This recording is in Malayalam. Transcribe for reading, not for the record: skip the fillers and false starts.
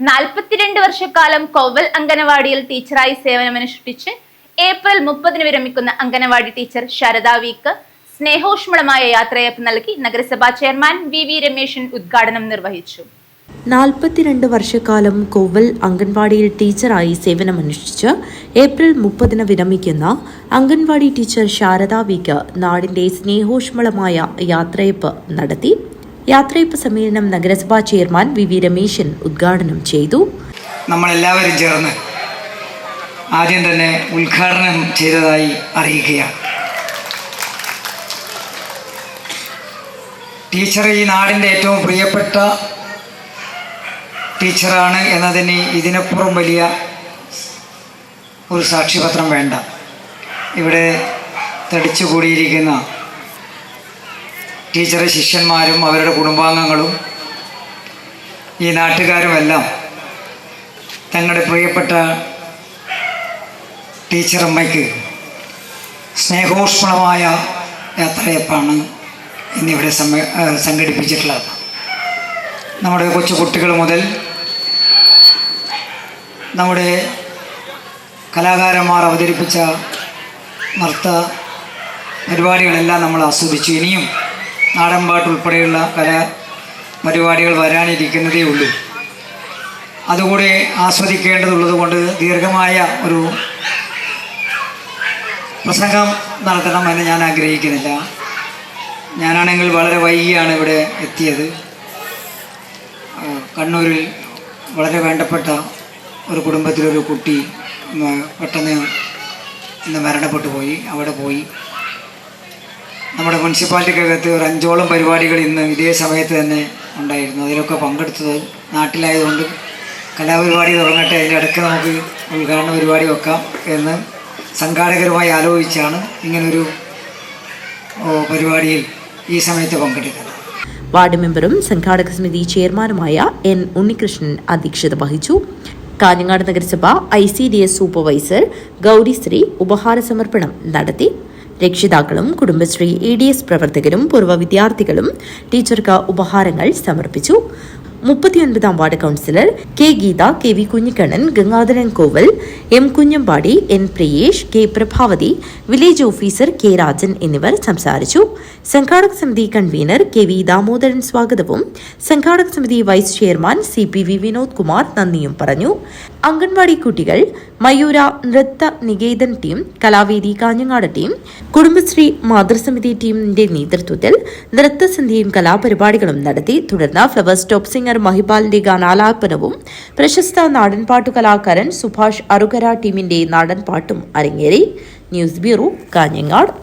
42 വർഷക്കാലം കോവൽ അംഗനവാടിയിൽ ടീച്ചറായി സേവനമനുഷ്ഠിച്ച് ഏപ്രിൽ 30 വിരമിക്കുന്ന അംഗനവാടി ടീച്ചർ ശാരദ വിക്ക് സ്നേഹോഷ്മളമായ യാത്രയയപ്പ് നൽകി നഗരസഭാ ചെയർമാൻ വി രമേശൻ ഉദ്ഘാടനം നിർവഹിച്ചു. 42 വർഷക്കാലം കോവൽ അംഗൻവാടിയിൽ ടീച്ചറായി സേവനമനുഷ്ഠിച്ച് ഏപ്രിൽ 30 വിരമിക്കുന്ന അംഗൻവാടി ടീച്ചർ ശാരദ വിക്ക് നാടിന്റെ സ്നേഹോഷ്മളമായ യാത്രയയപ്പ് നടത്തി. യാത്രയയപ്പ് സമ്മേളനം നഗരസഭാ ചെയർമാൻ വി രമേശൻ ഉദ്ഘാടനം ചെയ്തു. നമ്മളെല്ലാവരും ചേർന്ന് ആദ്യം തന്നെ ഉദ്ഘാടനം ചെയ്തതായി അറിയിക്കുകയാണ്. ടീച്ചർ ഈ നാടിൻ്റെ ഏറ്റവും പ്രിയപ്പെട്ട ടീച്ചറാണ് എന്നതിന് ഇതിനപ്പുറം വലിയ ഒരു സാക്ഷ്യപത്രം വേണ്ട. ഇവിടെ തടിച്ചുകൂടിയിരിക്കുന്ന ടീച്ചറെ ശിഷ്യന്മാരും അവരുടെ കുടുംബാംഗങ്ങളും ഈ നാട്ടുകാരുമെല്ലാം തങ്ങളുടെ പ്രിയപ്പെട്ട ടീച്ചറമ്മയ്ക്ക് സ്നേഹോഷ്മളമായ യാത്രയയപ്പാണ് ഇന്നിവിടെ സംഘടിപ്പിച്ചിട്ടുള്ളത്. നമ്മുടെ കൊച്ചു കുട്ടികൾ മുതൽ നമ്മുടെ കലാകാരന്മാർ അവതരിപ്പിച്ച നൃത്ത പരിപാടികളെല്ലാം നമ്മൾ ആസ്വദിച്ചു. ഇനിയും നാടൻപാട്ട് ഉൾപ്പെടെയുള്ള പരിപാടികൾ വരാനിരിക്കുന്നതേ ഉള്ളൂ. അതുകൂടി ആസ്വദിക്കേണ്ടതുള്ളത് കൊണ്ട് ദീർഘമായ ഒരു പ്രസംഗം നടത്തണമെന്ന് ഞാൻ ആഗ്രഹിക്കുന്നില്ല. ഞാനാണെങ്കിൽ വളരെ വൈകിയാണ് ഇവിടെ എത്തിയത്. കണ്ണൂരിൽ വളരെ വേണ്ടപ്പെട്ട ഒരു കുടുംബത്തിലൊരു കുട്ടി പെട്ടെന്ന് ഇന്ന് മരണപ്പെട്ടു പോയി. അവിടെ പോയി നമ്മുടെ മുനിസിപ്പാലിറ്റിക്കകത്ത് ഒരു 5ഓളം പരിപാടികൾ ഇന്ന് ഇതേ സമയത്ത് തന്നെ ഉണ്ടായിരുന്നു. അതിലൊക്കെ പങ്കെടുത്തത് നാട്ടിലായതുകൊണ്ട് കലാപരിപാടി തുടങ്ങട്ടെ, അതിൻ്റെ ഇടയ്ക്ക് നമുക്ക് ഉദ്ഘാടന പരിപാടി വെക്കാം എന്ന് സംഘാടകരുമായി ആലോചിച്ചാണ് ഇങ്ങനൊരു പരിപാടിയിൽ ഈ സമയത്ത് പങ്കെടുക്കുന്നത്. വാർഡ് മെമ്പറും സംഘാടക സമിതി ചെയർമാനുമായ എൻ ഉണ്ണികൃഷ്ണൻ അധ്യക്ഷത വഹിച്ചു. കാഞ്ഞങ്ങാട് നഗരസഭ ICDS സൂപ്പർവൈസർ ഗൗരിശ്രീ ഉപഹാര സമർപ്പണം നടത്തി. രക്ഷിതാക്കളും കുടുംബശ്രീ ADS പ്രവർത്തകരും പൂർവ്വ വിദ്യാർത്ഥികളും ടീച്ചർക്ക് ഉപഹാരങ്ങൾ സമർപ്പിച്ചു. 39ാം ward councillor K Geetha, KV Kunhikannan, Gangadharan Koval, M Kunhambadi, N Priyesh, K Prabhavathi, village officer K Rajan എന്നിവർ സംസാരിച്ചു. സംഘാടക സമിതി കൺവീനർ KV ദാമോദരൻ സ്വാഗതവും സംഘാടക സമിതി vice chairman CPV Vinod Kumar നന്ദിയും പറഞ്ഞു. അംഗൻവാടി കുട്ടികൾ, മയൂര നൃത്ത നികേതൻ ടീം, കലാവേദി കാഞ്ഞങ്ങാട് ടീം, കുടുംബശ്രീ മാതൃസമിതി ടീമിന്റെ നേതൃത്വത്തിൽ നൃത്തസന്ധ്യയും കലാപരിപാടികളും നടത്തി. തുടർന്ന് ഫ്ലവേഴ്സ് ടോപ്പ് സിംഗർ മഹിപാലിന്റെ ഗാനാലാപനവും പ്രശസ്ത നാടൻപാട്ടു കലാകാരൻ സുഭാഷ് അറുകര ടീമിന്റെ നാടൻപാട്ടും അരങ്ങേറി. News bureau, Kanhangad.